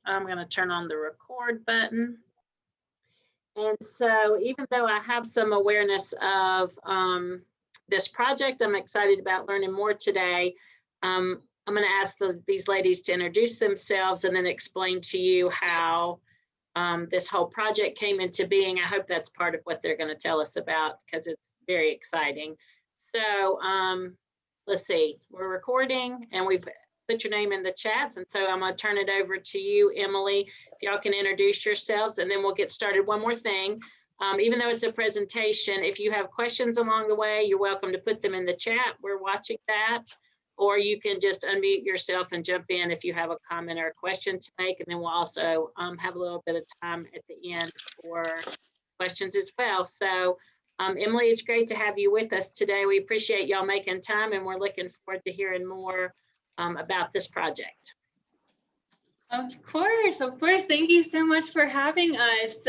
I'm going to turn on the record button. And so even though I have some awareness of this project, I'm excited about learning more today. I'm going to ask these ladies to introduce themselves and then explain to you how this whole project came into being. I hope that's part of what they're going to tell us about because it's very exciting. So let's see, we're recording and we've put your name in the chats. And so I'm going to turn it over to you, Emily, if y'all can introduce yourselves and then we'll get started. One more thing, even though it's a presentation, if you have questions along the way, you're welcome to put them in the chat. We're watching that. Or you can just unmute yourself and jump in if you have a comment or a question to make. And then we'll also have a little bit of time at the end for questions as well. So Emily, it's great to have you with us today. We appreciate y'all making time and we're looking forward to hearing more about this project. Of course. Thank you so much for having us.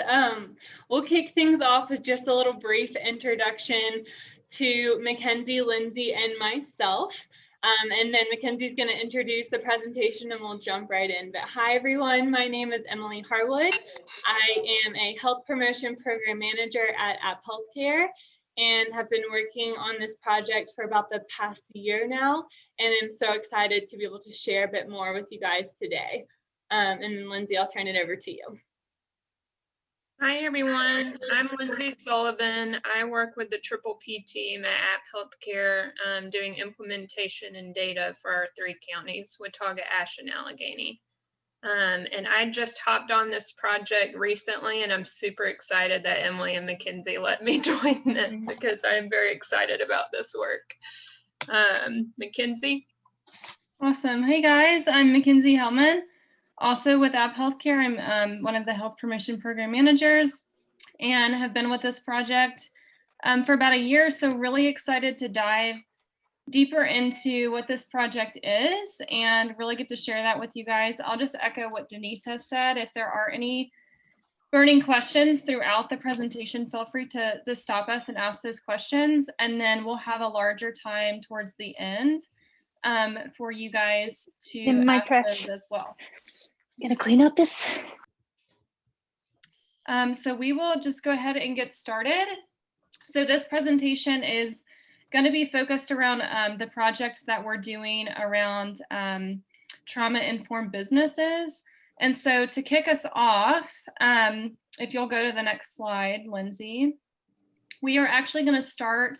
We'll kick things off with just a little brief introduction to McKenzie, Lindsay, and myself. And then McKenzie's going to introduce the presentation and we'll jump right in. But hi, everyone. My name is Emily Harwood. I am a health promotion program manager at App Healthcare and have been working on this project for about the past year now. And I'm so excited to be able to share a bit more with you guys today. And Lindsay, I'll turn it over to you. Hi, everyone. I'm Lindsay Sullivan. I work with the Triple P team at App Healthcare, doing implementation and data for our 3 counties, Watauga, Ashe, and Allegheny. And I just hopped on this project recently, and I'm super excited that Emily and McKenzie let me join them because I'm very excited about this work. McKenzie? Awesome. Hey, guys. I'm McKenzie Hellman. Also with App Healthcare, I'm one of the health promotion program managers and have been with this project for about a year. So really excited to dive deeper into what this project is and really get to share that with you guys. I'll just echo what Denise has said. If there are any burning questions throughout the presentation, feel free to stop us and ask those questions. And then we'll have a larger time towards the end for you guys to ask those as well. I'm gonna clean out this. So we will just go ahead and get started. So this presentation is going to be focused around the project that we're doing around trauma-informed businesses. And so to kick us off, if you'll go to the next slide, Lindsay, we are actually going to start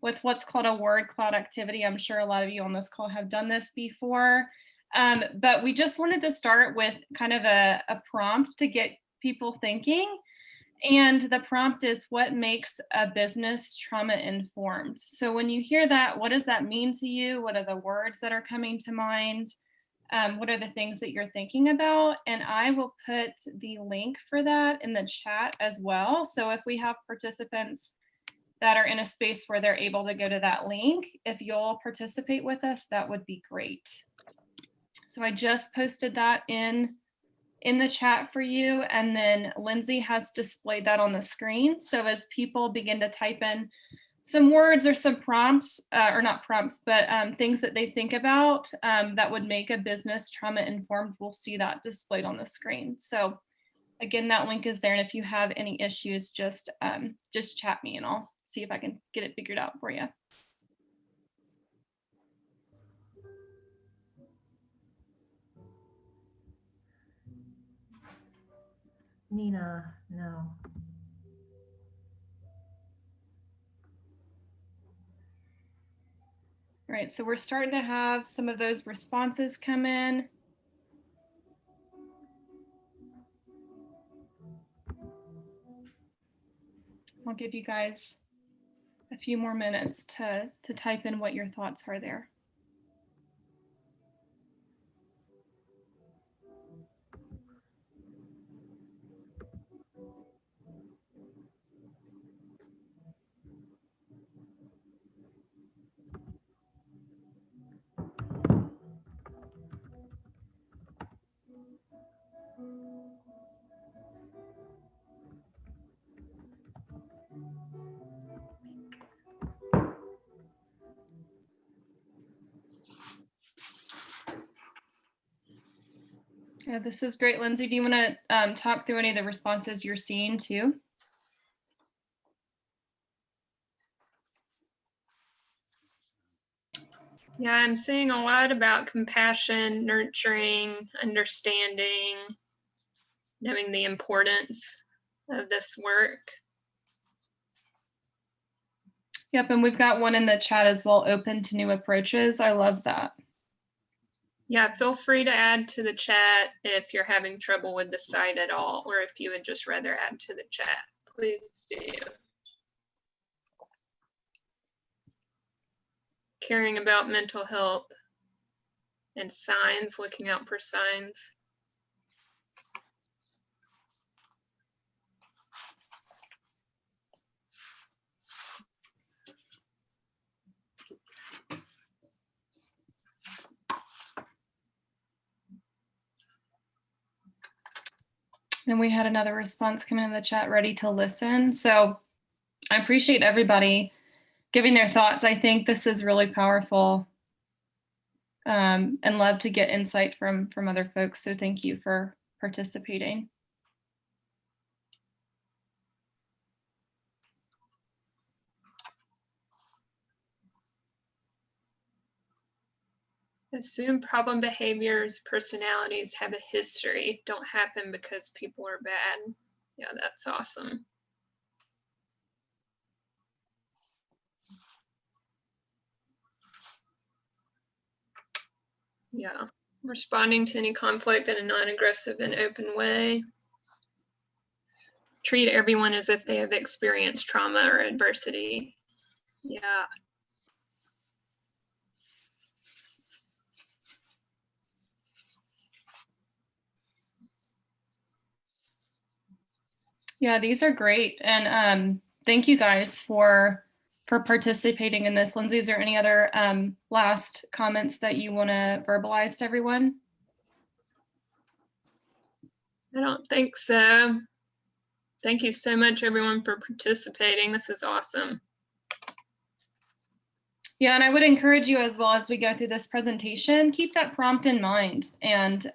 with what's called a word cloud activity. I'm sure a lot of you on this call have done this before. But we just wanted to start with kind of a prompt to get people thinking. And the prompt is, what makes a business trauma informed? So when you hear that, what does that mean to you? What are the words that are coming to mind? What are the things that you're thinking about? And I will put the link for that in the chat as well. So if we have participants that are in a space where they're able to go to that link, if you'll participate with us, that would be great. So I just posted that in the chat for you, and then Lindsay has displayed that on the screen. So as people begin to type in some words or some prompts, or not prompts, but things that they think about that would make a business trauma informed, we'll see that displayed on the screen. So again, that link is there, and if you have any issues, just chat me and I'll see if I can get it figured out for you. Nina, no. All right, so we're starting to have some of those responses come in. I'll give you guys a few more minutes to type in what your thoughts are there. Yeah, this is great. Lindsay, do you want to talk through any of the responses you're seeing too? Yeah, I'm seeing a lot about compassion, nurturing, understanding, knowing the importance of this work. Yep, and we've got one in the chat as well, open to new approaches. I love that. Yeah, feel free to add to the chat if you're having trouble with the site at all, or if you would just rather add to the chat, please do. Caring about mental health and signs, looking out for signs. And we had another response come in the chat, ready to listen. So I appreciate everybody giving their thoughts. I think this is really powerful, and love to get insight from other folks. So thank you for participating. Assume problem behaviors, personalities have a history, don't happen because people are bad. Yeah, that's awesome. Yeah, responding to any conflict in a non-aggressive and open way. Treat everyone as if they have experienced trauma or adversity. Yeah. Yeah, these are great. And thank you guys for participating in this. Lindsay, is there any other last comments that you want to verbalize to everyone? I don't think so. Thank you so much, everyone, for participating. This is awesome. Yeah, and I would encourage you as well as we go through this presentation, keep that prompt in mind. And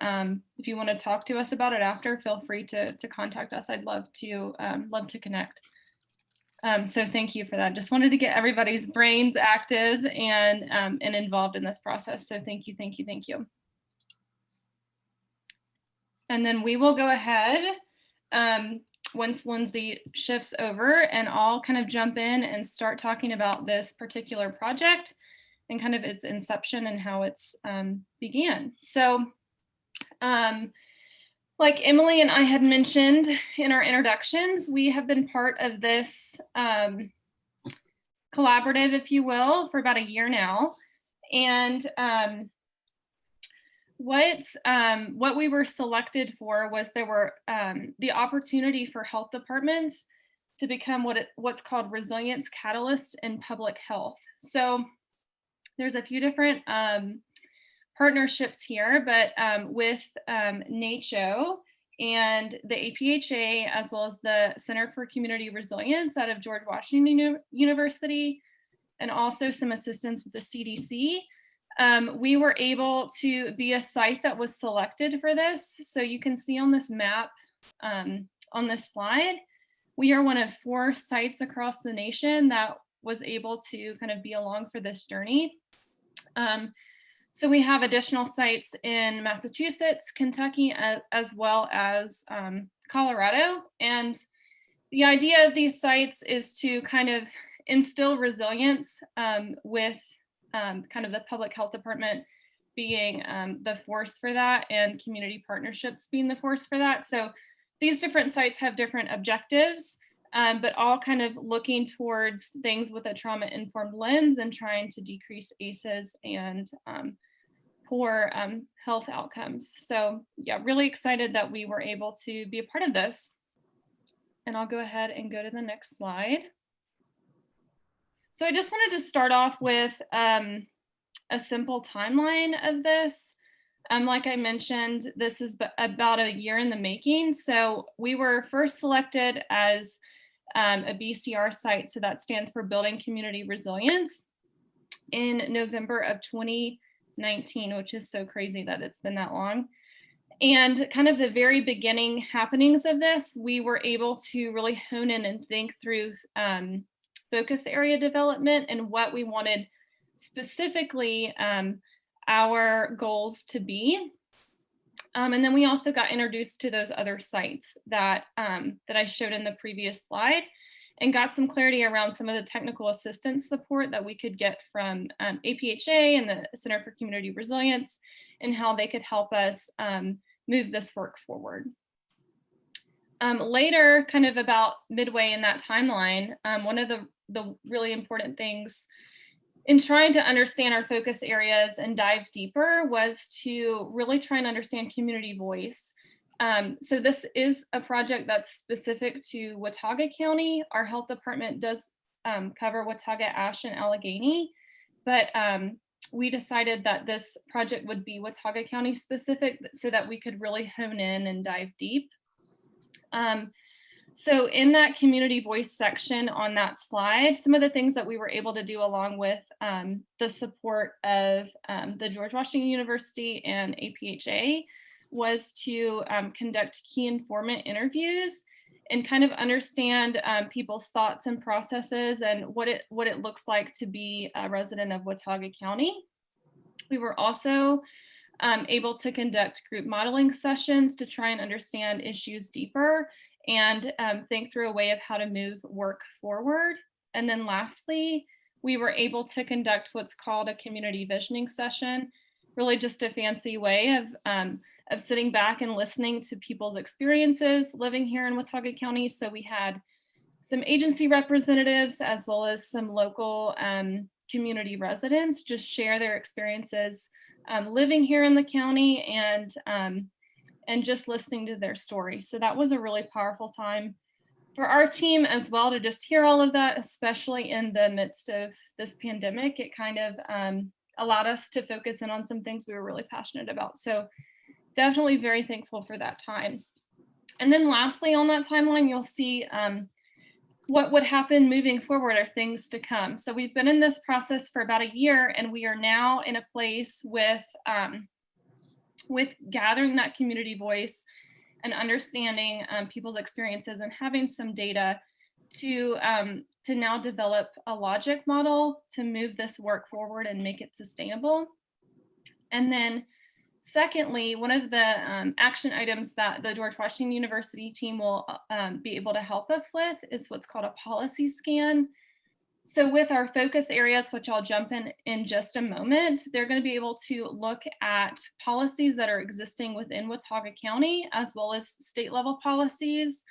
if you want to talk to us about it after, feel free to contact us. I'd love to connect. So thank you for that. Just wanted to get everybody's brains active and involved in this process. So thank you, thank you, thank you. And then we will go ahead once Lindsay shifts over, and I'll kind of jump in and start talking about this particular project and kind of its inception and how it's began. So like Emily and I had mentioned in our introductions, we have been part of this collaborative, if you will, for about a year now. And what we were selected for was there were the opportunity for health departments to become what's called resilience catalyst in public health. So there's a few different partnerships here, but with NACCHO and the APHA, as well as the Center for Community Resilience out of George Washington University, and also some assistance with the CDC. We were able to be a site that was selected for this. So you can see on this map, on this slide, we are one of 4 sites across the nation that was able to kind of be along for this journey. So we have additional sites in Massachusetts, Kentucky, as well as Colorado. And the idea of these sites is to kind of instill resilience with kind of the public health department being the force for that, and community partnerships being the force for that. So these different sites have different objectives, but all kind of looking towards things with a trauma-informed lens and trying to decrease ACEs and poor health outcomes. So yeah, really excited that we were able to be a part of this. And I'll go ahead and go to the next slide. So I just wanted to start off with a simple timeline of this. Like I mentioned, this is about a year in the making. So we were first selected as a BCR site, so that stands for Building Community Resilience, in November of 2019, which is so crazy that it's been that long. And kind of the very beginning happenings of this, we were able to really hone in and think through focus area development and what we wanted specifically our goals to be. And then we also got introduced to those other sites that I showed in the previous slide, and got some clarity around some of the technical assistance support that we could get from APHA and the Center for Community Resilience, and how they could help us move this work forward. Later, kind of about midway in that timeline, one of the really important things in trying to understand our focus areas and dive deeper was to really try and understand community voice. So this is a project that's specific to Watauga County. Our health department does cover Watauga, Ashe, and Allegheny, but we decided that this project would be Watauga County specific so that we could really hone in and dive deep. So in that community voice section on that slide, some of the things that we were able to do along with the support of the George Washington University and APHA was to conduct key informant interviews and kind of understand people's thoughts and processes and what it looks like to be a resident of Watauga County. We were also able to conduct group modeling sessions to try and understand issues deeper and think through a way of how to move work forward. And then lastly, we were able to conduct what's called a community visioning session, really just a fancy way of sitting back and listening to people's experiences living here in Watauga County. So we had some agency representatives as well as some local community residents just share their experiences living here in the county and just listening to their story. So that was a really powerful time for our team as well to just hear all of that, especially in the midst of this pandemic. It kind of allowed us to focus in on some things we were really passionate about. So definitely very thankful for that time. And then lastly, on that timeline, you'll see what would happen moving forward are things to come. So we've been in this process for about a year, and we are now in a place with gathering that community voice and understanding people's experiences and having some data to now develop a logic model to move this work forward and make it sustainable. And then secondly, one of the action items that the George Washington University team will be able to help us with is what's called a policy scan. So with our focus areas, which I'll jump in just a moment, they're going to be able to look at policies that are existing within Watauga County, as well as state level policies,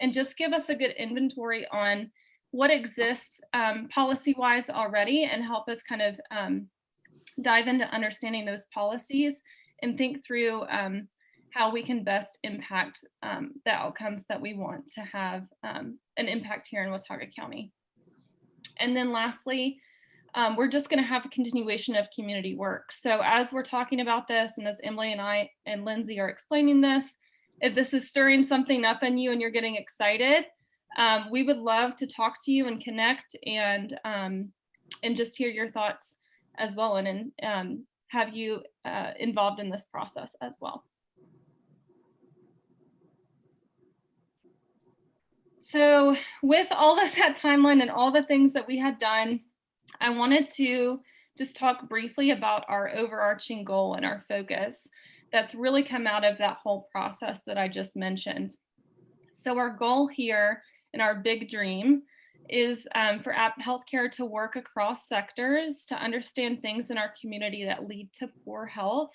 and just give us a good inventory on what exists policy-wise already, and help us kind of dive into understanding those policies and think through how we can best impact the outcomes that we want to have an impact here in Watauga County. And then lastly, we're just going to have a continuation of community work. So as we're talking about this, and as Emily and I and Lindsay are explaining this, if this is stirring something up in you and you're getting excited, we would love to talk to you and connect and just hear your thoughts as well, and have you involved in this process as well. So with all of that timeline and all the things that we had done, I wanted to just talk briefly about our overarching goal and our focus that's really come out of that whole process that I just mentioned. So our goal here and our big dream is for app healthcare to work across sectors to understand things in our community that lead to poor health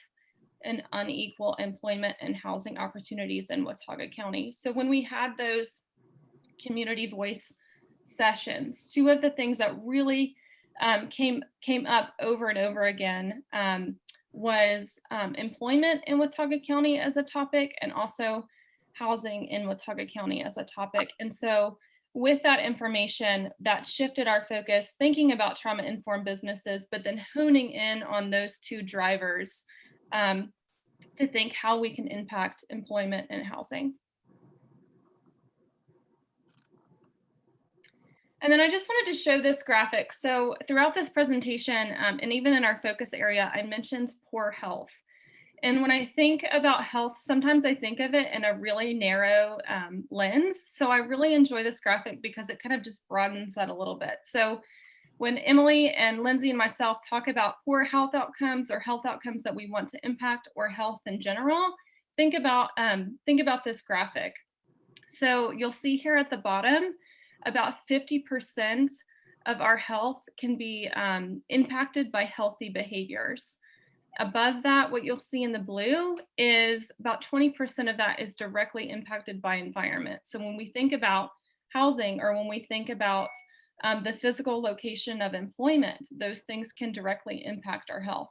and unequal employment and housing opportunities in Watauga County. So when we had those community voice sessions, two of the things that really came up over and over again was employment in Watauga County as a topic, and also housing in Watauga County as a topic. And so with that information, that shifted our focus, thinking about trauma-informed businesses, but then honing in on those two drivers to think how we can impact employment and housing. And then I just wanted to show this graphic. So throughout this presentation, and even in our focus area, I mentioned poor health. And when I think about health, sometimes I think of it in a really narrow lens. So I really enjoy this graphic because it kind of just broadens that a little bit. So when Emily and Lindsay and myself talk about poor health outcomes or health outcomes that we want to impact or health in general, think about this graphic. So you'll see here at the bottom, about 50% of our health can be impacted by healthy behaviors. Above that, what you'll see in the blue is about 20% of that is directly impacted by environment. So when we think about housing, or when we think about the physical location of employment, those things can directly impact our health.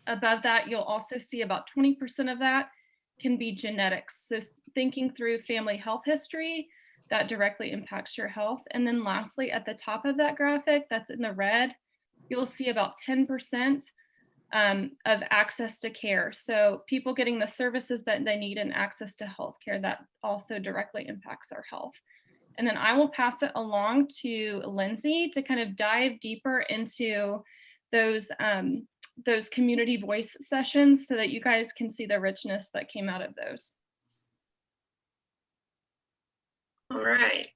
Above that, you'll also see about 20% of that can be genetics. So thinking through family health history, that directly impacts your health. And then lastly, at the top of that graphic, that's in the red, you'll see about 10% of access to care. So people getting the services that they need and access to healthcare, that also directly impacts our health. And then I will pass it along to Lindsay to kind of dive deeper into those community voice sessions so that you guys can see the richness that came out of those. All right.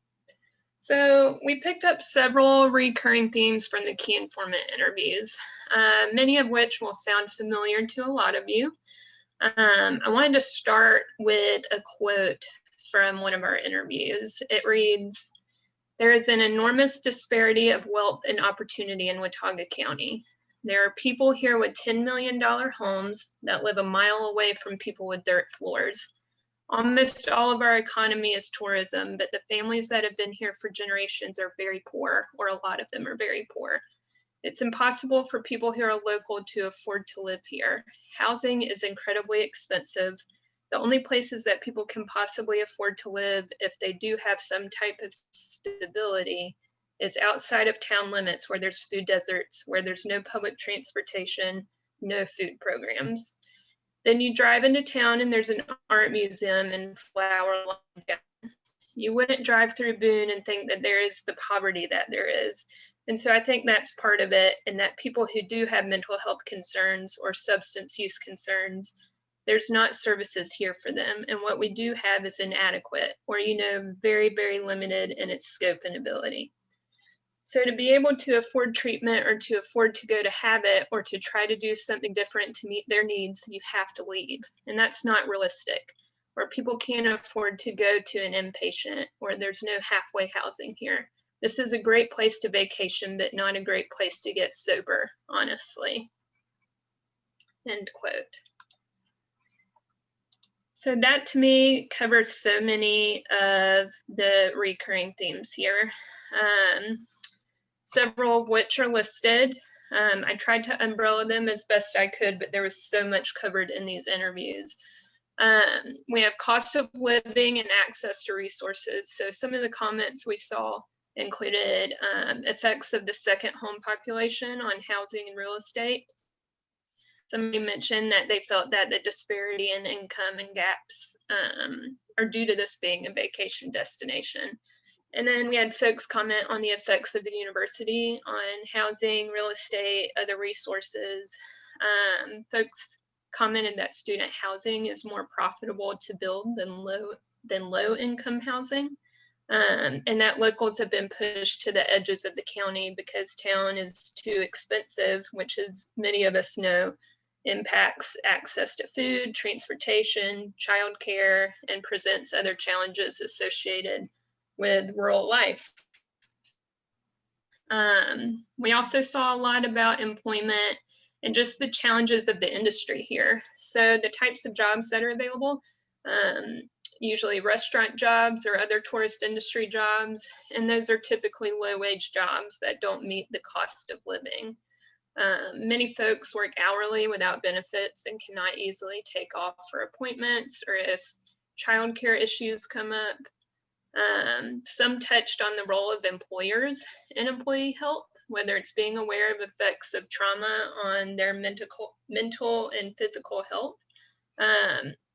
So we picked up several recurring themes from the key informant interviews, many of which will sound familiar to a lot of you. I wanted to start with a quote from one of our interviews. It reads, "There is an enormous disparity of wealth and opportunity in Watauga County. There are people here with $10 million homes that live a mile away from people with dirt floors. Almost all of our economy is tourism, but the families that have been here for generations are very poor, or a lot of them are very poor. It's impossible for people who are local to afford to live here. Housing is incredibly expensive. The only places that people can possibly afford to live, if they do have some type of stability, is outside of town limits where there's food deserts, where there's no public transportation, no food programs. Then you drive into town and there's an art museum and flower lawn. You wouldn't drive through Boone and think that there is the poverty that there is. And so I think that's part of it, and that people who do have mental health concerns or substance use concerns, there's not services here for them. And what we do have is inadequate, or, very, very limited in its scope and ability. So to be able to afford treatment, or to afford to go to have it, or to try to do something different to meet their needs, you have to leave. And that's not realistic. Or people can't afford to go to an inpatient, or there's no halfway housing here. This is a great place to vacation, but not a great place to get sober, honestly." End quote. So that to me covers so many of the recurring themes here. Several of which are listed. I tried to umbrella them as best I could, but there was so much covered in these interviews. We have cost of living and access to resources. So some of the comments we saw included effects of the second home population on housing and real estate. Somebody mentioned that they felt that the disparity in income and gaps are due to this being a vacation destination. And then we had folks comment on the effects of the university on housing, real estate, other resources. Folks commented that student housing is more profitable to build than low income housing. And that locals have been pushed to the edges of the county because town is too expensive, which, as many of us know, impacts access to food, transportation, childcare, and presents other challenges associated with rural life. We also saw a lot about employment and just the challenges of the industry here. So the types of jobs that are available, usually restaurant jobs or other tourist industry jobs, and those are typically low-wage jobs that don't meet the cost of living. Many folks work hourly without benefits and cannot easily take off for appointments or if childcare issues come up. Some touched on the role of employers in employee health, whether it's being aware of effects of trauma on their mental and physical health,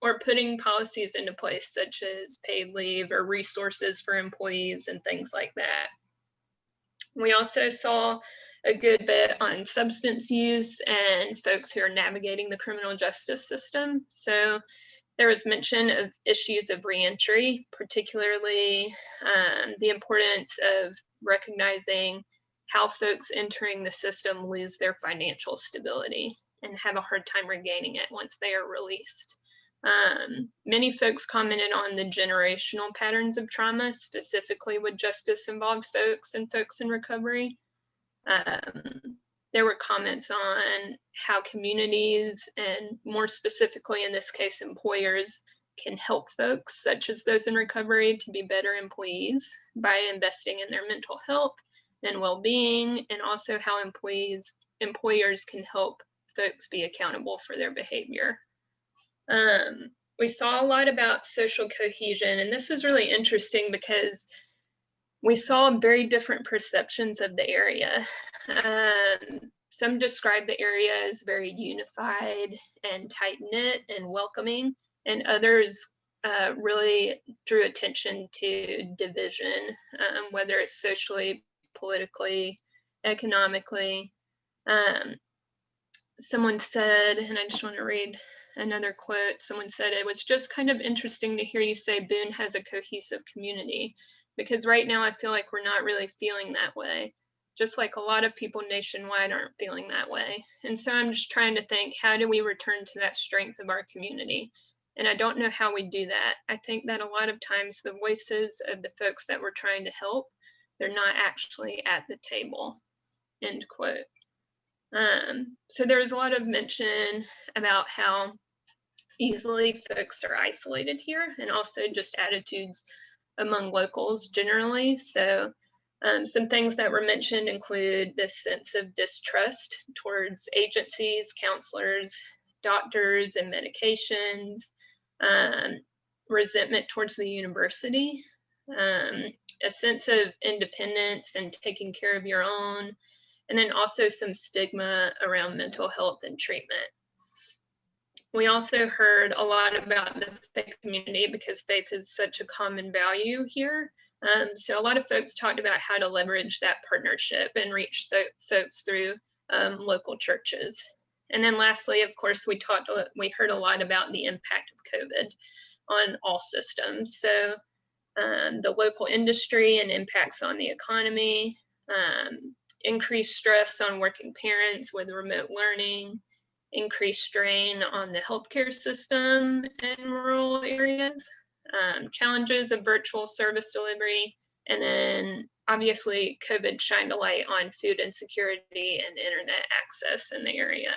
or putting policies into place such as paid leave or resources for employees and things like that. We also saw a good bit on substance use and folks who are navigating the criminal justice system. So there was mention of issues of reentry, particularly the importance of recognizing how folks entering the system lose their financial stability and have a hard time regaining it once they are released. Many folks commented on the generational patterns of trauma, specifically with justice-involved folks and folks in recovery. There were comments on how communities, and more specifically in this case, employers, can help folks such as those in recovery to be better employees by investing in their mental health and well-being, and also how employers can help folks be accountable for their behavior. We saw a lot about social cohesion, and this was really interesting because we saw very different perceptions of the area. Some described the area as very unified and tight-knit and welcoming, and others really drew attention to division, whether it's socially, politically, economically. Someone said, and I just want to read another quote, someone said, "It was just kind of interesting to hear you say Boone has a cohesive community, because right now I feel like we're not really feeling that way, just like a lot of people nationwide aren't feeling that way. And so I'm just trying to think, how do we return to that strength of our community? And I don't know how we do that. I think that a lot of times the voices of the folks that we're trying to help, they're not actually at the table," end quote. So there was a lot of mention about how easily folks are isolated here, and also just attitudes among locals generally. So some things that were mentioned include this sense of distrust towards agencies, counselors, doctors, and medications, resentment towards the university, a sense of independence and taking care of your own, and then also some stigma around mental health and treatment. We also heard a lot about the faith community because faith is such a common value here. So a lot of folks talked about how to leverage that partnership and reach the folks through local churches. And then lastly, of course, we heard a lot about the impact of COVID on all systems. So the local industry and impacts on the economy, increased stress on working parents with remote learning, increased strain on the healthcare system in rural areas, challenges of virtual service delivery, and then obviously COVID shined a light on food insecurity and internet access in the area.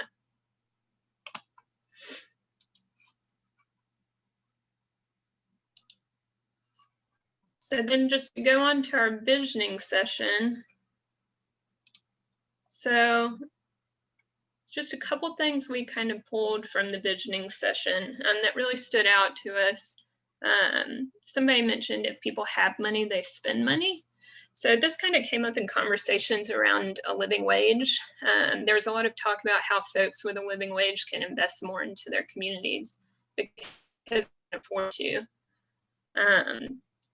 So then just to go on to our visioning session. So just a couple things we kind of pulled from the visioning session that really stood out to us. Somebody mentioned if people have money, they spend money. So this kind of came up in conversations around a living wage. There was a lot of talk about how folks with a living wage can invest more into their communities because they can afford to.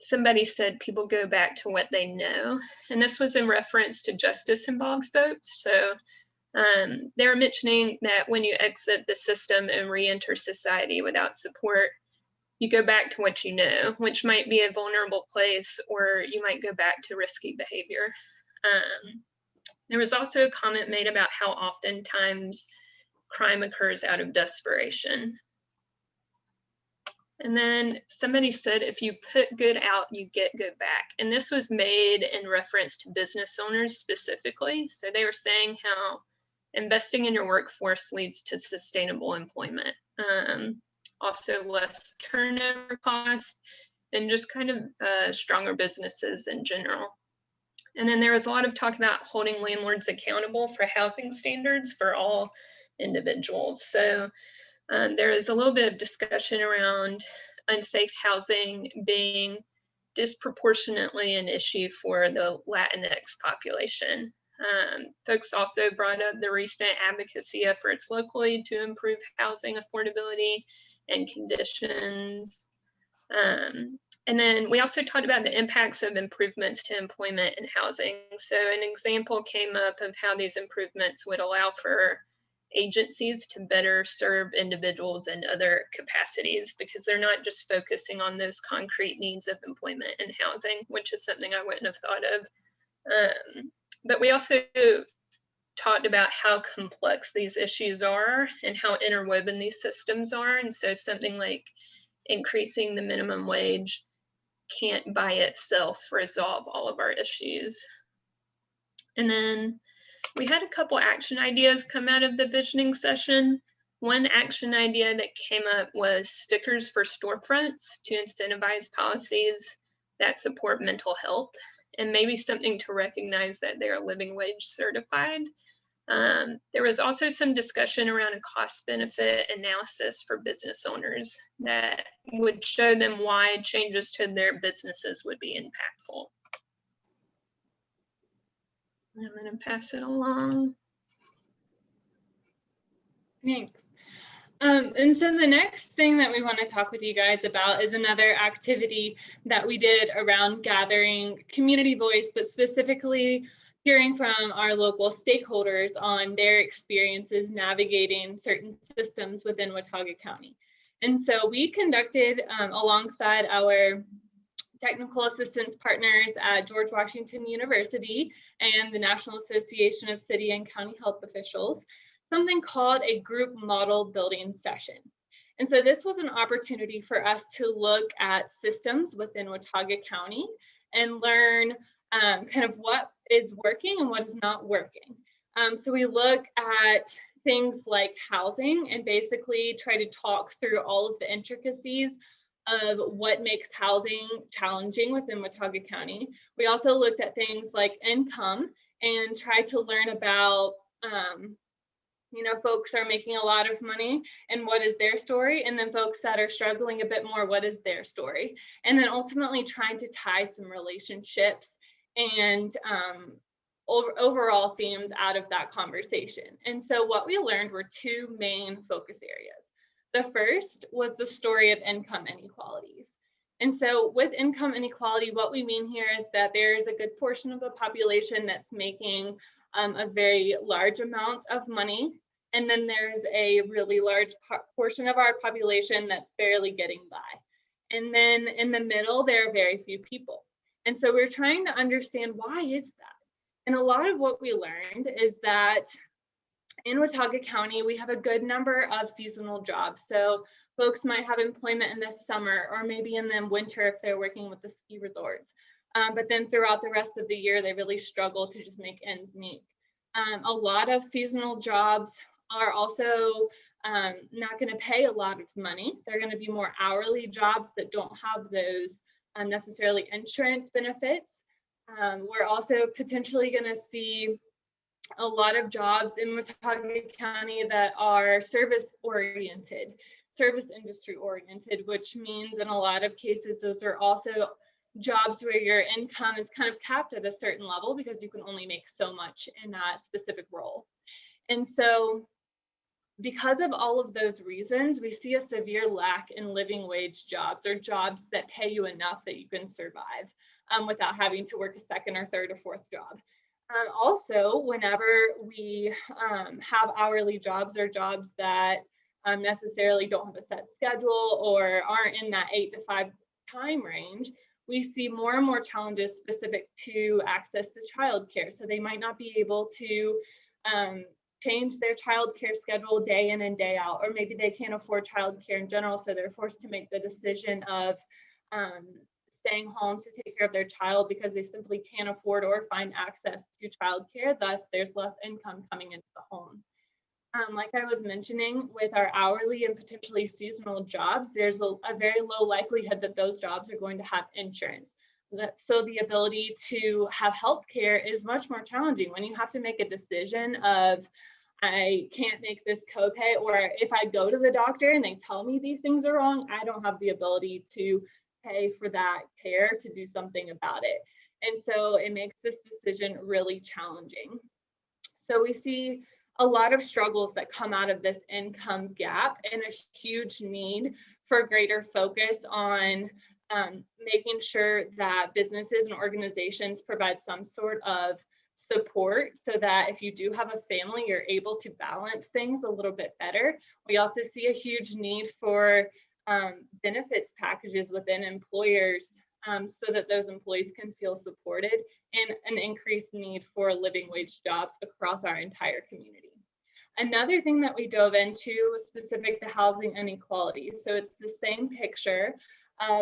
Somebody said people go back to what they know, and this was in reference to justice-involved folks. So they were mentioning that when you exit the system and re-enter society without support, you go back to what you know, which might be a vulnerable place, or you might go back to risky behavior. There was also a comment made about how oftentimes crime occurs out of desperation. And then somebody said, if you put good out, you get good back. And this was made in reference to business owners specifically. So they were saying how investing in your workforce leads to sustainable employment, also less turnover costs, and just kind of stronger businesses in general. And then there was a lot of talk about holding landlords accountable for housing standards for all individuals. So there is a little bit of discussion around unsafe housing being disproportionately an issue for the Latinx population. Folks also brought up the recent advocacy efforts locally to improve housing affordability and conditions. And then we also talked about the impacts of improvements to employment and housing. So an example came up of how these improvements would allow for agencies to better serve individuals in other capacities, because they're not just focusing on those concrete needs of employment and housing, which is something I wouldn't have thought of. But we also talked about how complex these issues are and how interwoven these systems are. And so something like increasing the minimum wage can't by itself resolve all of our issues. And then we had a couple action ideas come out of the visioning session. One action idea that came up was stickers for storefronts to incentivize policies that support mental health, and maybe something to recognize that they are living wage certified. There was also some discussion around a cost benefit analysis for business owners that would show them why changes to their businesses would be impactful. I'm going to pass it along. Thanks. And so the next thing that we want to talk with you guys about is another activity that we did around gathering community voice, but specifically hearing from our local stakeholders on their experiences navigating certain systems within Watauga County. And so we conducted alongside our technical assistance partners at George Washington University and the National Association of City and County Health Officials, something called a group model building session. And so this was an opportunity for us to look at systems within Watauga County and learn kind of what is working and what is not working. So we look at things like housing and basically try to talk through all of the intricacies of what makes housing challenging within Watauga County. We also looked at things like income and tried to learn about folks are making a lot of money and what is their story, and then folks that are struggling a bit more, what is their story, and then ultimately trying to tie some relationships and overall themes out of that conversation. And so what we learned were two main focus areas. The first was the story of income inequalities. And so with income inequality, what we mean here is that there's a good portion of the population that's making a very large amount of money. And then there's a really large portion of our population that's barely getting by. And then in the middle, there are very few people. And so we're trying to understand, why is that? And a lot of what we learned is that in Watauga County, we have a good number of seasonal jobs. So folks might have employment in the summer or maybe in the winter if they're working with the ski resorts. But then throughout the rest of the year, they really struggle to just make ends meet. A lot of seasonal jobs are also not going to pay a lot of money. They're going to be more hourly jobs that don't have those necessarily insurance benefits. We're also potentially going to see a lot of jobs in Watauga County that are service industry oriented, which means in a lot of cases, those are also jobs where your income is kind of capped at a certain level because you can only make so much in that specific role. And so because of all of those reasons, we see a severe lack in living wage jobs, or jobs that pay you enough that you can survive without having to work a second or third or fourth job. Also, whenever we have hourly jobs or jobs that necessarily don't have a set schedule or aren't in that 8 to 5 time range, we see more and more challenges specific to access to childcare. So they might not be able to change their childcare schedule day in and day out, or maybe they can't afford childcare in general, so they're forced to make the decision of staying home to take care of their child because they simply can't afford or find access to childcare. Thus, there's less income coming into the home. Like I was mentioning, with our hourly and potentially seasonal jobs, there's a very low likelihood that those jobs are going to have insurance. So the ability to have health care is much more challenging when you have to make a decision of, I can't make this copay, or if I go to the doctor and they tell me these things are wrong, I don't have the ability to pay for that care to do something about it. And so it makes this decision really challenging. So we see a lot of struggles that come out of this income gap and a huge need for greater focus on making sure that businesses and organizations provide some sort of support so that if you do have a family, you're able to balance things a little bit better. We also see a huge need for benefits packages within employers so that those employees can feel supported, and an increased need for living wage jobs across our entire community. Another thing that we dove into was specific to housing inequality. So it's the same picture.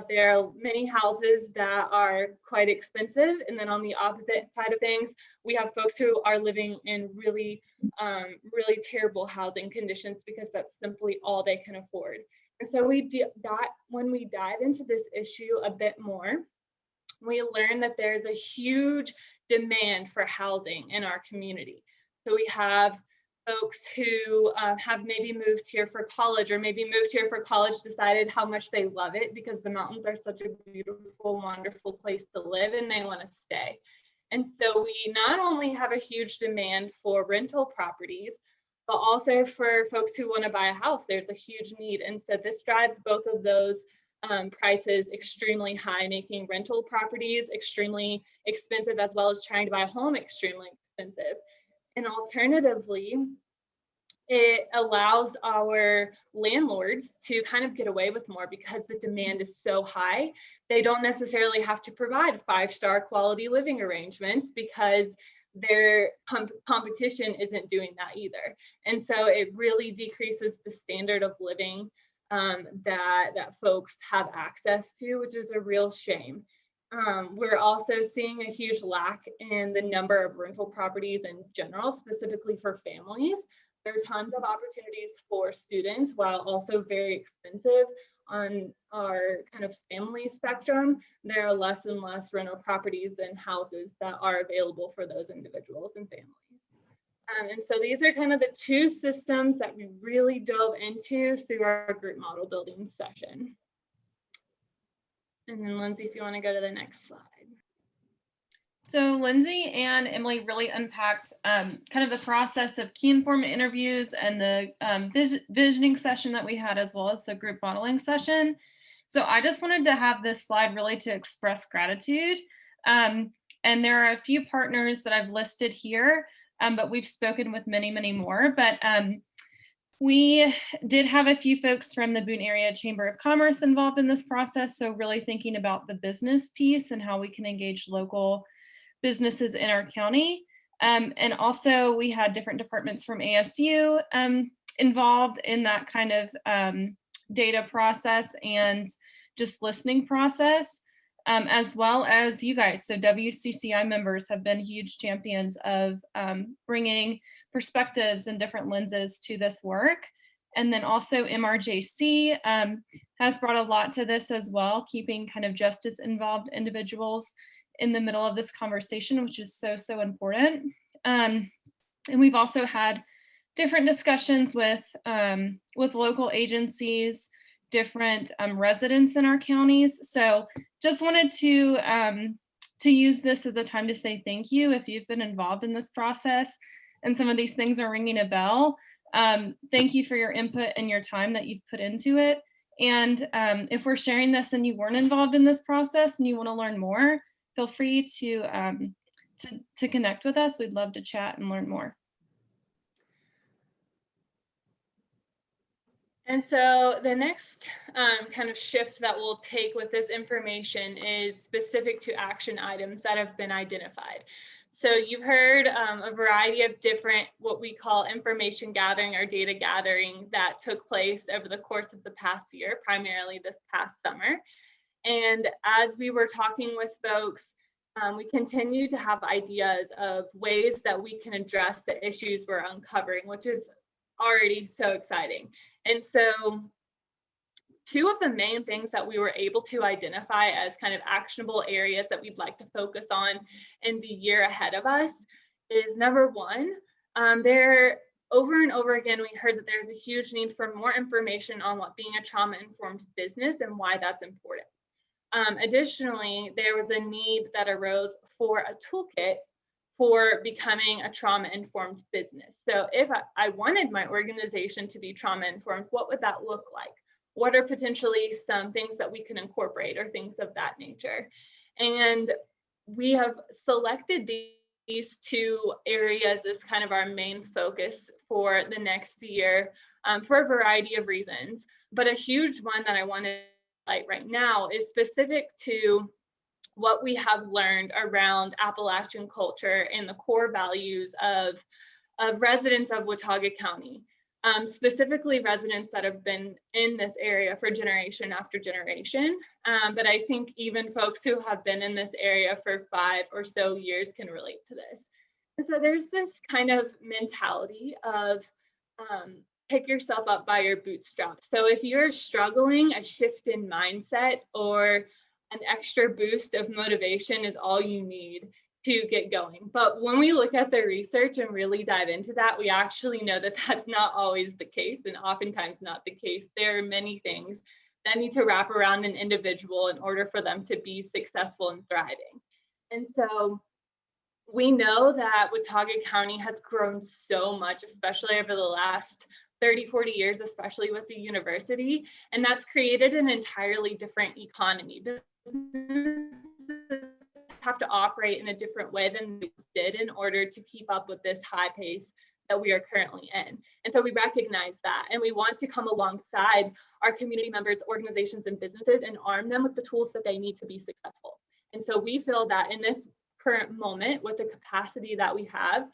There are many houses that are quite expensive, and then on the opposite side of things, we have folks who are living in really, really terrible housing conditions because that's simply all they can afford. And so when we dive into this issue a bit more, we learn that there's a huge demand for housing in our community. So we have folks who have maybe moved here for college, or maybe moved here for college, decided how much they love it because the mountains are such a beautiful, wonderful place to live, and they want to stay. And so we not only have a huge demand for rental properties, but also for folks who want to buy a house, there's a huge need. And so this drives both of those prices extremely high, making rental properties extremely expensive, as well as trying to buy a home extremely expensive. And alternatively, it allows our landlords to kind of get away with more because the demand is so high. They don't necessarily have to provide 5-star quality living arrangements because their competition isn't doing that either. And so it really decreases the standard of living that folks have access to, which is a real shame. We're also seeing a huge lack in the number of rental properties in general, specifically for families. There are tons of opportunities for students, while also very expensive on our kind of family spectrum. There are less and less rental properties and houses that are available for those individuals and families. And so these are kind of the two systems that we really dove into through our group model building session. And then Lindsay, if you want to go to the next slide. So Lindsay and Emily really unpacked kind of the process of key informant interviews and the visioning session that we had, as well as the group modeling session. So I just wanted to have this slide really to express gratitude. And there are a few partners that I've listed here, but we've spoken with many, many more. But we did have a few folks from the Boone Area Chamber of Commerce involved in this process. So really thinking about the business piece and how we can engage local businesses in our county. And also we had different departments from ASU involved in that kind of data process and just listening process, as well as you guys. So WCCI members have been huge champions of bringing perspectives and different lenses to this work. And then also MRJC has brought a lot to this as well, keeping kind of justice involved individuals in the middle of this conversation, which is so, so important. And we've also had different discussions with local agencies, different residents in our counties. So just wanted to use this as a time to say thank you if you've been involved in this process and some of these things are ringing a bell. Thank you for your input and your time that you've put into it. And if we're sharing this and you weren't involved in this process and you want to learn more, feel free to connect with us. We'd love to chat and learn more. And so the next kind of shift that we'll take with this information is specific to action items that have been identified. So you've heard a variety of different, what we call information gathering or data gathering that took place over the course of the past year, primarily this past summer. And as we were talking with folks, we continue to have ideas of ways that we can address the issues we're uncovering, which is already so exciting. And so two of the main things that we were able to identify as kind of actionable areas that we'd like to focus on in the year ahead of us is, number one, over and over again, we heard that there's a huge need for more information on what being a trauma-informed business and why that's important. Additionally, there was a need that arose for a toolkit for becoming a trauma-informed business. So if I wanted my organization to be trauma-informed, what would that look like? what are potentially some things that we can incorporate or things of that nature. And we have selected these two areas as kind of our main focus for the next year for a variety of reasons. But a huge one that I want to highlight right now is specific to what we have learned around Appalachian culture and the core values of residents of Watauga County. Specifically residents that have been in this area for generation after generation. But I think even folks who have been in this area for 5 or so years can relate to this. And so there's this kind of mentality of pick yourself up by your bootstraps. So if you're struggling, a shift in mindset or an extra boost of motivation is all you need to get going. But when we look at the research and really dive into that, we actually know that that's not always the case, and oftentimes not the case. There are many things that need to wrap around an individual in order for them to be successful and thriving. And so we know that Watauga County has grown so much, especially over the last 30, 40 years, especially with the university, and that's created an entirely different economy. Businesses have to operate in a different way than we did in order to keep up with this high pace that we are currently in. And so we recognize that, and we want to come alongside our community members, organizations, and businesses and arm them with the tools that they need to be successful. And so we feel that in this current moment, with the capacity that we have,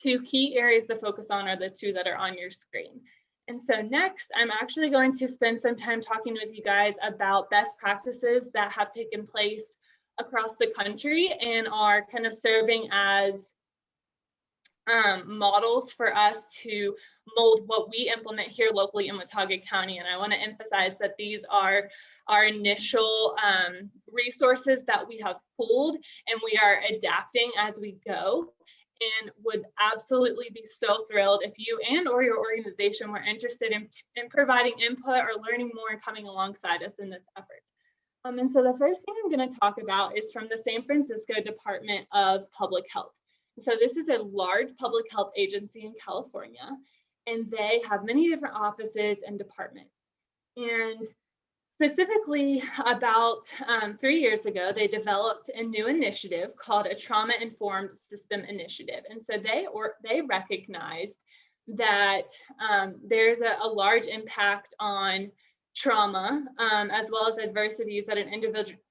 2 key areas to focus on are the 2 that are on your screen. And so next, I'm actually going to spend some time talking with you guys about best practices that have taken place across the country and are kind of serving as models for us to mold what we implement here locally in Watauga County. And I want to emphasize that these are our initial resources that we have pulled, and we are adapting as we go, and would absolutely be so thrilled if you and or your organization were interested in providing input or learning more and coming alongside us in this effort. And so the first thing I'm going to talk about is from the San Francisco Department of Public Health. So this is a large public health agency in California, and they have many different offices and departments. And specifically about 3 years ago, they developed a new initiative called a Trauma-Informed System Initiative. And so they recognized that there's a large impact on trauma, as well as adversities that an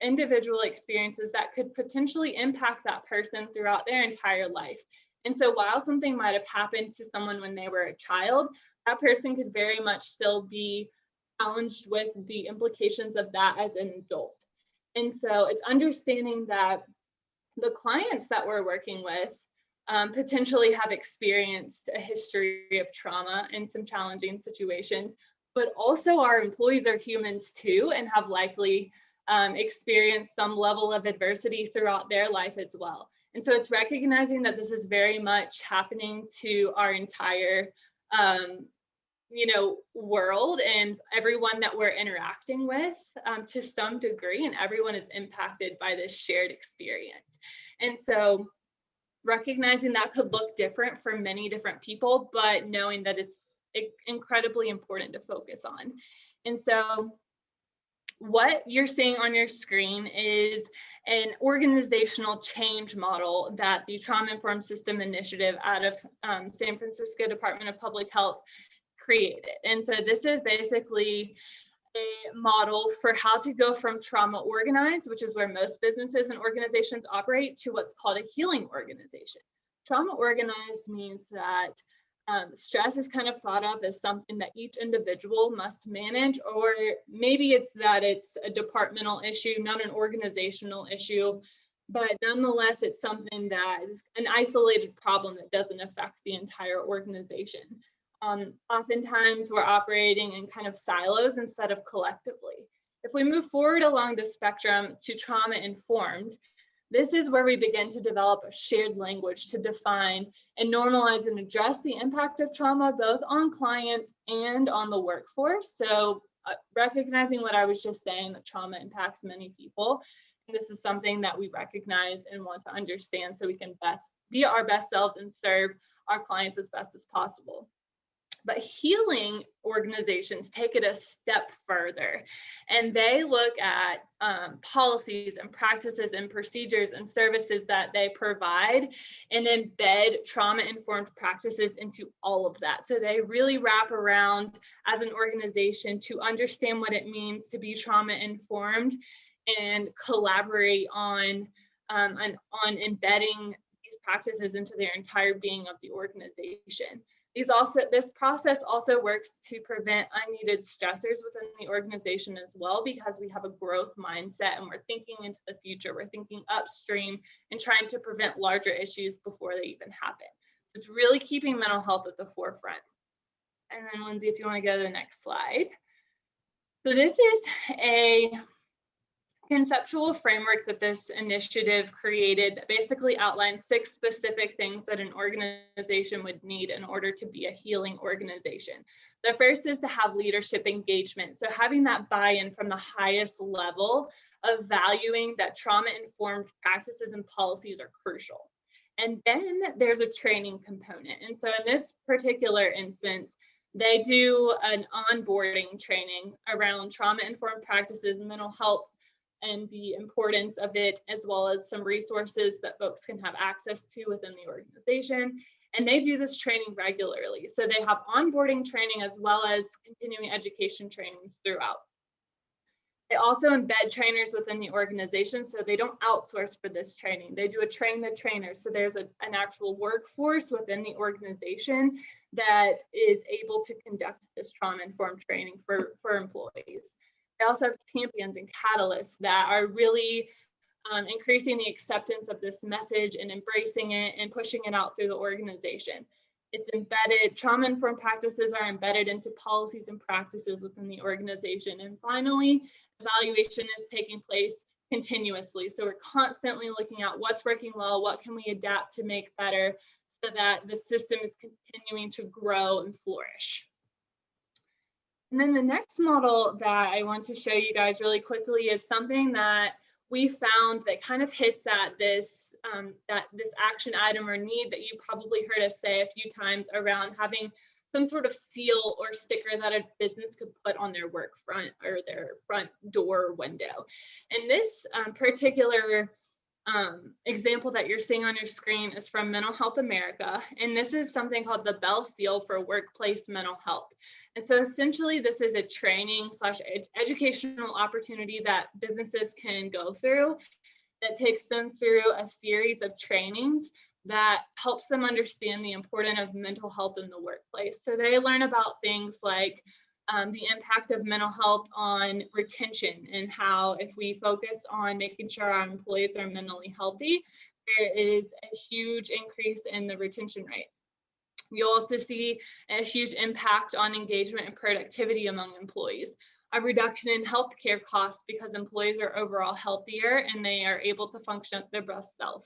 individual experiences that could potentially impact that person throughout their entire life. And so while something might have happened to someone when they were a child, that person could very much still be challenged with the implications of that as an adult. And so it's understanding that the clients that we're working with potentially have experienced a history of trauma and some challenging situations, but also our employees are humans too and have likely experienced some level of adversity throughout their life as well. And so it's recognizing that this is very much happening to our entire world and everyone that we're interacting with to some degree, and everyone is impacted by this shared experience. And so recognizing that could look different for many different people, but knowing that it's incredibly important to focus on. And so what you're seeing on your screen is an organizational change model that the Trauma-Informed System Initiative out of San Francisco Department of Public Health created. And so this is basically a model for how to go from trauma organized, which is where most businesses and organizations operate, to what's called a healing organization. Trauma organized means that stress is kind of thought of as something that each individual must manage, or maybe it's that it's a departmental issue, not an organizational issue, but nonetheless, it's something that is an isolated problem that doesn't affect the entire organization. Oftentimes we're operating in kind of silos instead of collectively. If we move forward along the spectrum to trauma-informed, this is where we begin to develop a shared language to define and normalize and address the impact of trauma, both on clients and on the workforce. So recognizing what I was just saying, that trauma impacts many people. And this is something that we recognize and want to understand so we can best be our best selves and serve our clients as best as possible. But healing organizations take it a step further, and they look at policies and practices and procedures and services that they provide and embed trauma-informed practices into all of that. So they really wrap around as an organization to understand what it means to be trauma-informed and collaborate on embedding these practices into their entire being of the organization. This process also works to prevent unneeded stressors within the organization as well, because we have a growth mindset and we're thinking into the future. We're thinking upstream and trying to prevent larger issues before they even happen. So it's really keeping mental health at the forefront. And then Lindsay, if you want to go to the next slide. So this is a conceptual framework that this initiative created that basically outlines 6 specific things that an organization would need in order to be a healing organization. The first is to have leadership engagement. So having that buy-in from the highest level of valuing that trauma-informed practices and policies are crucial. And then there's a training component. And so in this particular instance, they do an onboarding training around trauma-informed practices, mental health, and the importance of it, as well as some resources that folks can have access to within the organization. And they do this training regularly. So they have onboarding training as well as continuing education training throughout. They also embed trainers within the organization, so they don't outsource for this training. They do a train the trainer. So there's an actual workforce within the organization that is able to conduct this trauma-informed training for employees. They also have champions and catalysts that are really increasing the acceptance of this message and embracing it and pushing it out through the organization. It's embedded, trauma-informed practices are embedded into policies and practices within the organization. And finally, evaluation is taking place continuously. So we're constantly looking at what's working well, what can we adapt to make better so that the system is continuing to grow and flourish. And then the next model that I want to show you guys really quickly is something that we found that kind of hits at this action item or need that you probably heard us say a few times around having some sort of seal or sticker that a business could put on their work front or their front door window. And this particular example that you're seeing on your screen is from Mental Health America. And this is something called the Bell Seal for Workplace Mental Health. And so essentially this is a training / educational opportunity that businesses can go through that takes them through a series of trainings that helps them understand the importance of mental health in the workplace. So they learn about things like the impact of mental health on retention and how if we focus on making sure our employees are mentally healthy, there is a huge increase in the retention rate. You'll also see a huge impact on engagement and productivity among employees, a reduction in healthcare costs because employees are overall healthier and they are able to function at their best self.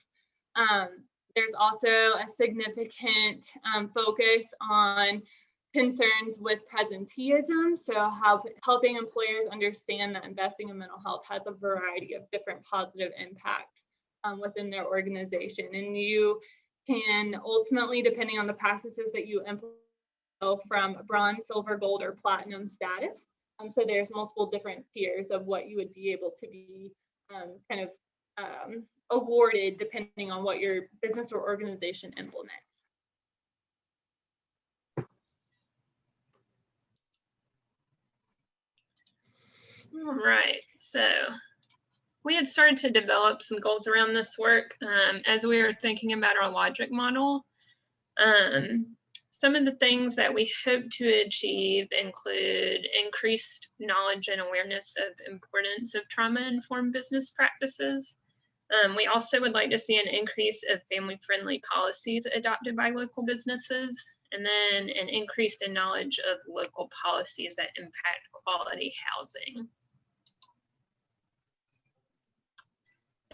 There's also a significant focus on concerns with presenteeism, so helping employers understand that investing in mental health has a variety of different positive impacts within their organization. And you can ultimately, depending on the practices that you implement, go from bronze, silver, gold, or platinum status. So there's multiple different tiers of what you would be able to be awarded depending on what your business or organization implements. All right, so we had started to develop some goals around this work as we were thinking about our logic model. Some of the things that we hope to achieve include increased knowledge and awareness of importance of trauma-informed business practices. We also would like to see an increase of family-friendly policies adopted by local businesses, and then an increase in knowledge of local policies that impact quality housing.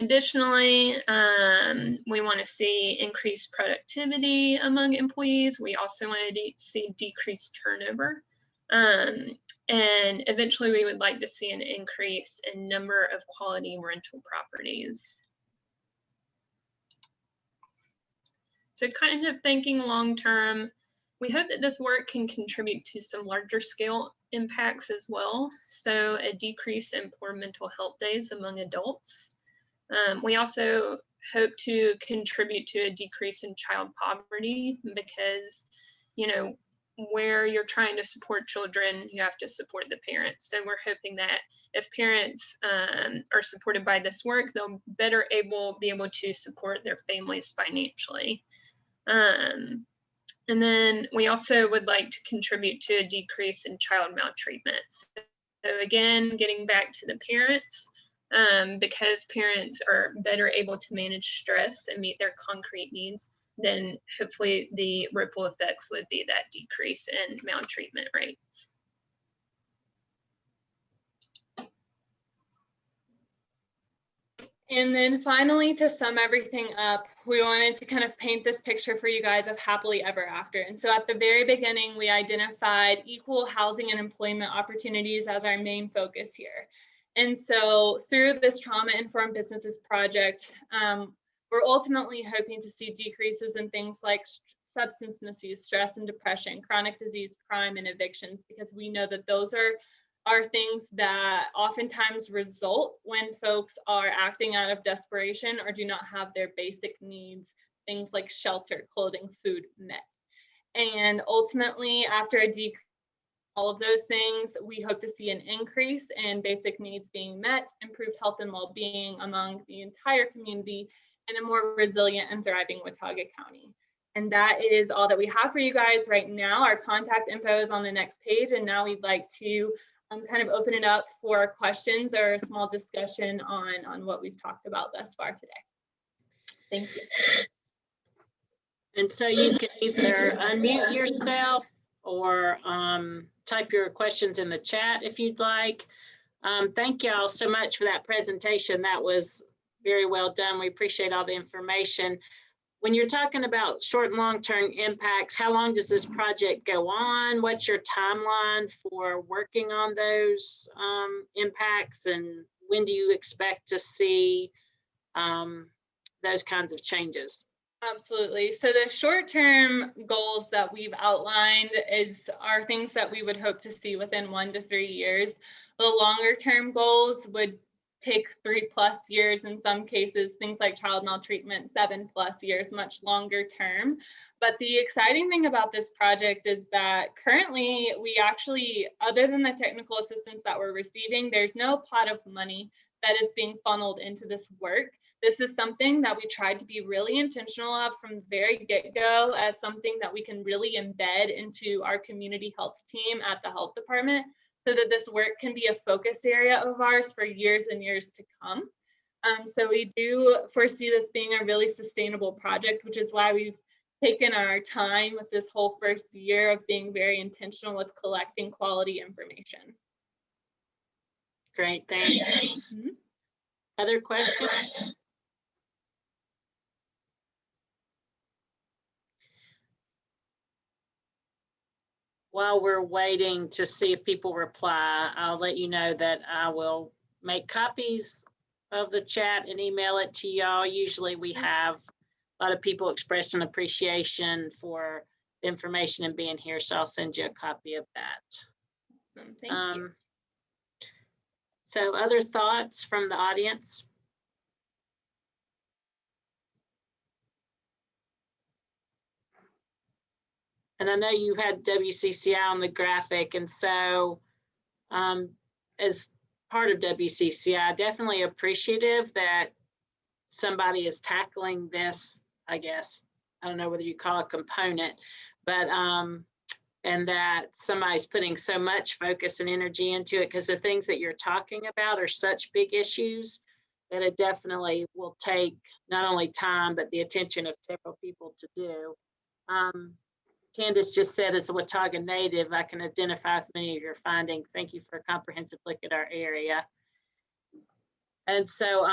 Additionally, we want to see increased productivity among employees. We also want to see decreased turnover. And eventually we would like to see an increase in number of quality rental properties. So kind of thinking long-term, We hope that this work can contribute to some larger scale impacts as well. So a decrease in poor mental health days among adults. We also hope to contribute to a decrease in child poverty because, you know, where you're trying to support children, you have to support the parents. So we're hoping that if parents are supported by this work, they'll be able to support their families financially. And then we also would like to contribute to a decrease in child maltreatment. So again, getting back to the parents, because parents are better able to manage stress and meet their concrete needs, then hopefully the ripple effects would be that decrease in maltreatment rates. And then finally, to sum everything up, we wanted to kind of paint this picture for you guys of happily ever after. And so at the very beginning, we identified equal housing and employment opportunities as our main focus here. And so through this trauma-informed businesses project, we're ultimately hoping to see decreases in things like substance misuse, stress and depression, chronic disease, crime, and evictions, because we know that those are things that oftentimes result when folks are acting out of desperation or do not have their basic needs, things like shelter, clothing, food, met. And ultimately, after a decrease in all of those things, we hope to see an increase in basic needs being met, improved health and well-being among the entire community, and a more resilient and thriving Watauga County. And that is all that we have for you guys right now. Our contact info is on the next page, and now we'd like to kind of open it up for questions or a small discussion on what we've talked about thus far today. Thank you. And so you can either unmute yourself or type your questions in the chat if you'd like. Thank you all so much for that presentation. That was very well done. We appreciate all the information. When you're talking about short and long-term impacts, how long does this project go on? What's your timeline for working on those impacts? And when do you expect to see those kinds of changes? Absolutely. So the short-term goals that we've outlined are things that we would hope to see within 1 to 3 years. The longer-term goals would take 3+ years in some cases, things like child maltreatment, 7+ years, much longer term. But the exciting thing about this project is that currently we actually, other than the technical assistance that we're receiving, there's no pot of money that is being funneled into this work. This is something that we tried to be really intentional of from the very get-go as something that we can really embed into our community health team at the health department, so that this work can be a focus area of ours for years and years to come. So we do foresee this being a really sustainable project, which is why we've taken our time with this whole first year of being very intentional with collecting quality information. Great, thanks. Mm-hmm. Other questions? While we're waiting to see if people reply, I'll let you know that I will make copies of the chat and email it to y'all. Usually we have a lot of people expressing appreciation for the information and being here, so I'll send you a copy of that. Thank you. So other thoughts from the audience? And I know you had WCCI on the graphic, and so as part of WCCI, definitely appreciative that somebody is tackling this, I guess, I don't know whether you call it a component, but and that somebody's putting so much focus and energy into it, because the things that you're talking about are such big issues that it definitely will take not only time, but the attention of several people to do. Candace just said, as a Watauga native, I can identify with many of your findings. Thank you for a comprehensive look at our area. And so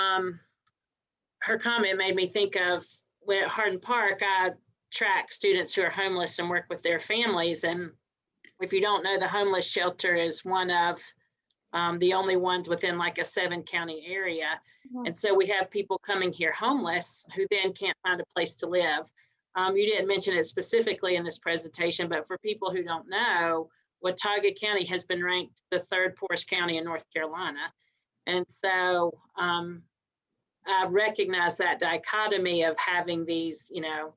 her comment made me think of when at Hardin Park, I track students who are homeless and work with their families. And if you don't know, the homeless shelter is one of the only ones within like a 7-county area. And so we have people coming here homeless who then can't find a place to live. You didn't mention it specifically in this presentation, but for people who don't know, Watauga County has been ranked the 3rd poorest county in North Carolina. And so I recognize that dichotomy of having these, you know,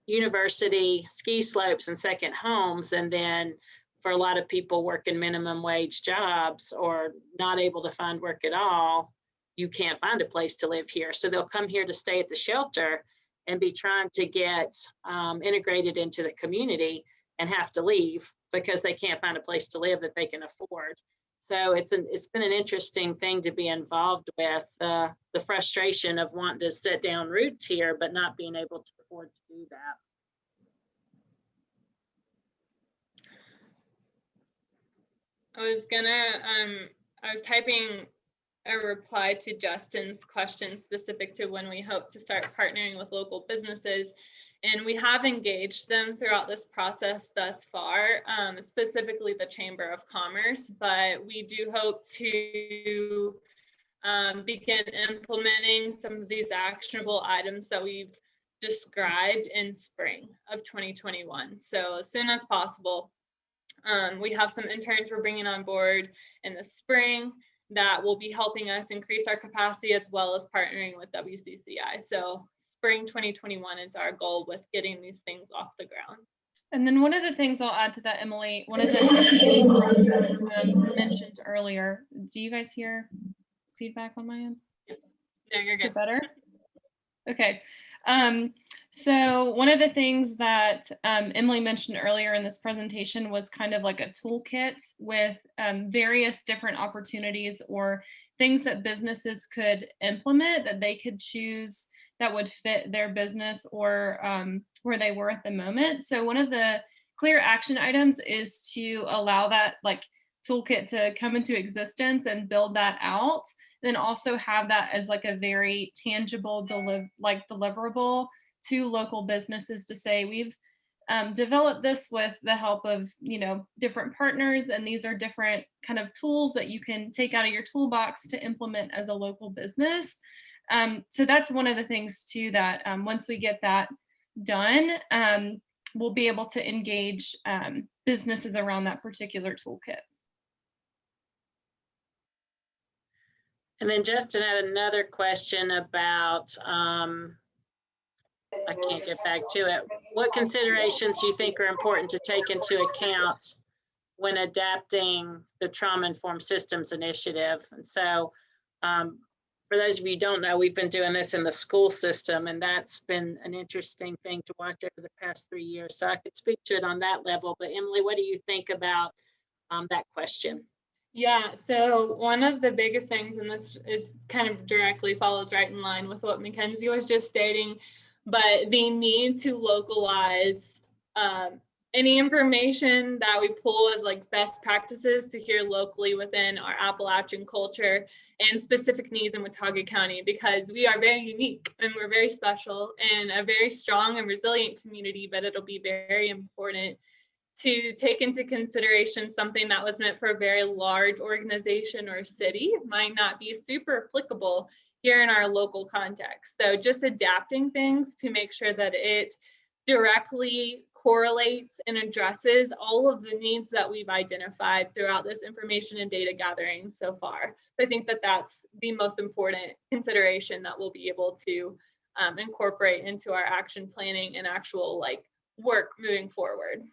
university ski slopes and second homes, and then for a lot of people working minimum wage jobs or not able to find work at all, you can't find a place to live here. So they'll come here to stay at the shelter and be trying to get integrated into the community and have to leave because they can't find a place to live that they can afford. So it's been an interesting thing to be involved with, the frustration of wanting to set down roots here, but not being able to afford to do that. I was typing a reply to Justin's question specific to when we hope to start partnering with local businesses. And we have engaged them throughout this process thus far, specifically the Chamber of Commerce, but we do hope to begin implementing some of these actionable items that we've described in spring of 2021. So as soon as possible. We have some interns we're bringing on board in the spring that will be helping us increase our capacity as well as partnering with WCCI. So spring 2021 is our goal with getting these things off the ground. And then one of the things I'll add to that, Emily, one of the things mentioned earlier, do you guys hear feedback on my end? No, you're good. Better? Okay. So one of the things that Emily mentioned earlier in this presentation was kind of like a toolkit with various different opportunities or things that businesses could implement that they could choose that would fit their business or where they were at the moment. So one of the clear action items is to allow that like toolkit to come into existence and build that out. Then also have that as like a very tangible deliverable to local businesses to say we've developed this with the help of, you know, different partners, and these are different kind of tools that you can take out of your toolbox to implement as a local business. So that's one of the things too that once we get that done, we'll be able to engage businesses around that particular toolkit. And then Justin had another question about, I can't get back to it. What considerations do you think are important to take into account when adapting the Trauma-Informed Systems Initiative? And so for those of you who don't know, we've been doing this in the school system, and that's been an interesting thing to watch over the past 3 years. So I could speak to it on that level, but Emily, what do you think about that question? Yeah, so one of the biggest things, and this is kind of directly follows right in line with what McKenzie was just stating, but the need to localize any information that we pull as like best practices to here locally within our Appalachian culture and specific needs in Watauga County, because we are very unique and we're very special and a very strong and resilient community, but it'll be very important to take into consideration something that was meant for a very large organization or city might not be super applicable here in our local context. So just adapting things to make sure that it directly correlates and addresses all of the needs that we've identified throughout this information and data gathering so far. So I think that that's the most important consideration that we'll be able to incorporate into our action planning and actual like work moving forward.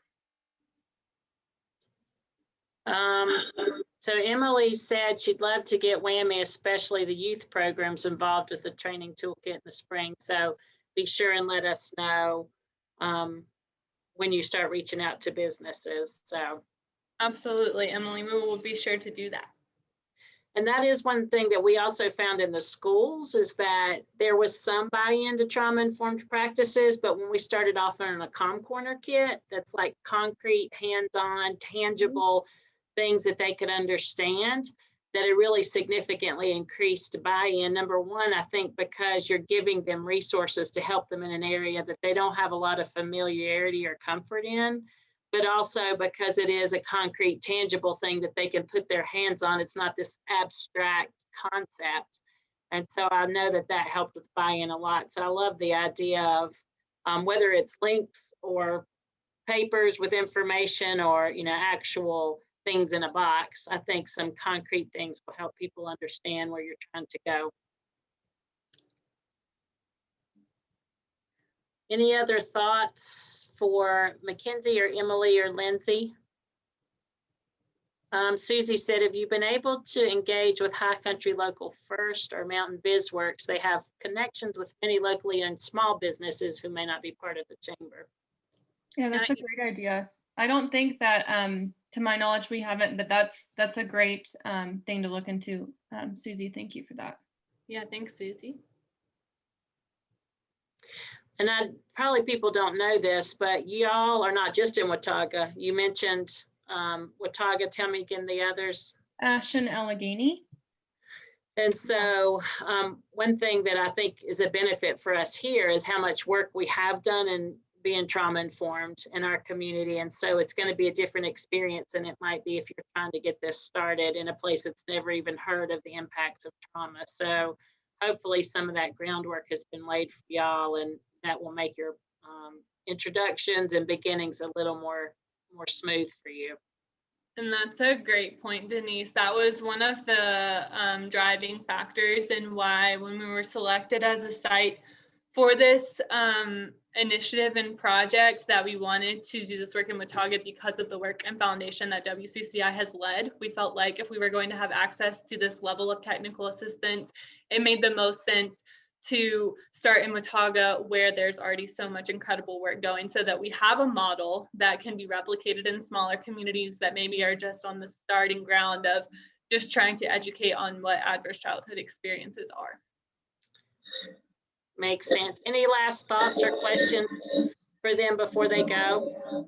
So Emily said she'd love to get WWAMI, especially the youth programs, involved with the training toolkit in the spring. So be sure and let us know when you start reaching out to businesses. So absolutely, Emily, we will be sure to do that. And that is one thing that we also found in the schools, is that there was some buy-in to trauma-informed practices, but when we started offering a Calm Corner kit, that's like concrete, hands-on, tangible things that they could understand, that it really significantly increased buy-in. Number one, I think because you're giving them resources to help them in an area that they don't have a lot of familiarity or comfort in, but also because it is a concrete, tangible thing that they can put their hands on. It's not this abstract concept. And so I know that that helped with buy-in a lot. So I love the idea of whether it's links or papers with information or, actual things in a box. I think some concrete things will help people understand where you're trying to go. Any other thoughts for McKenzie or Emily or Lindsay? Susie said, have you been able to engage with High Country Local First or Mountain BizWorks? They have connections with many locally owned small businesses who may not be part of the chamber. Yeah, that's a great idea. I don't think that, to my knowledge, we haven't, but that's a great thing to look into. Susie, thank you for that. Yeah, thanks, Susie. And probably people don't know this, but y'all are not just in Watauga. You mentioned Watauga. Tell me again the others. Ash and Allegheny. And so one thing that I think is a benefit for us here is how much work we have done in being trauma informed in our community. And so it's going to be a different experience than it might be if you're trying to get this started in a place that's never even heard of the impacts of trauma. So hopefully some of that groundwork has been laid for y'all, and that will make your introductions and beginnings a little more smooth for you. And that's a great point, Denise. That was one of the driving factors in why, when we were selected as a site for this initiative and project, that we wanted to do this work in Watauga because of the work and foundation that WCCI has led. We felt like if we were going to have access to this level of technical assistance, it made the most sense to start in Watauga, where there's already so much incredible work going, so that we have a model that can be replicated in smaller communities that maybe are just on the starting ground of just trying to educate on what adverse childhood experiences are. Makes sense. Any last thoughts or questions for them before they go?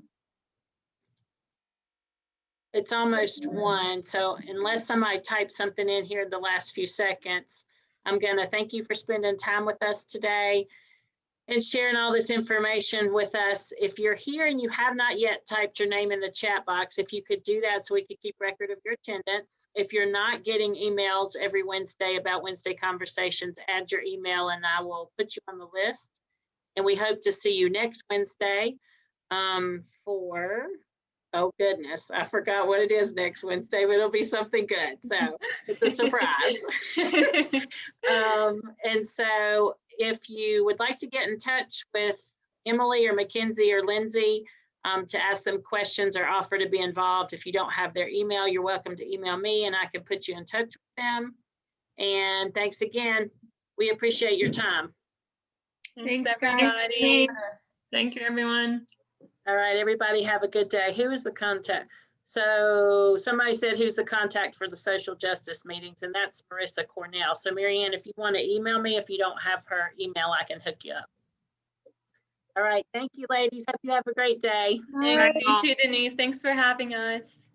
It's almost 1, so unless somebody types something in here in the last few seconds, I'm going to thank you for spending time with us today and sharing all this information with us. If you're here and you have not yet typed your name in the chat box, if you could do that so we could keep record of your attendance. If you're not getting emails every Wednesday about Wednesday conversations, add your email and I will put you on the list. And we hope to see you next Wednesday for, oh goodness, I forgot what it is next Wednesday, but it'll be something good. So it's a surprise. And so if you would like to get in touch with Emily or McKenzie or Lindsay to ask them questions or offer to be involved, if you don't have their email, you're welcome to email me and I can put you in touch with them. And thanks again. We appreciate your time. Thanks, everybody. Thank you, everyone. All right, everybody have a good day. Who is the contact? So somebody said who's the contact for the social justice meetings, and that's Marissa Cornell. So Marianne, if you want to email me, if you don't have her email, I can hook you up. All right, thank you, ladies. Hope you have a great day. Thanks, you too, Denise. Thanks for having us.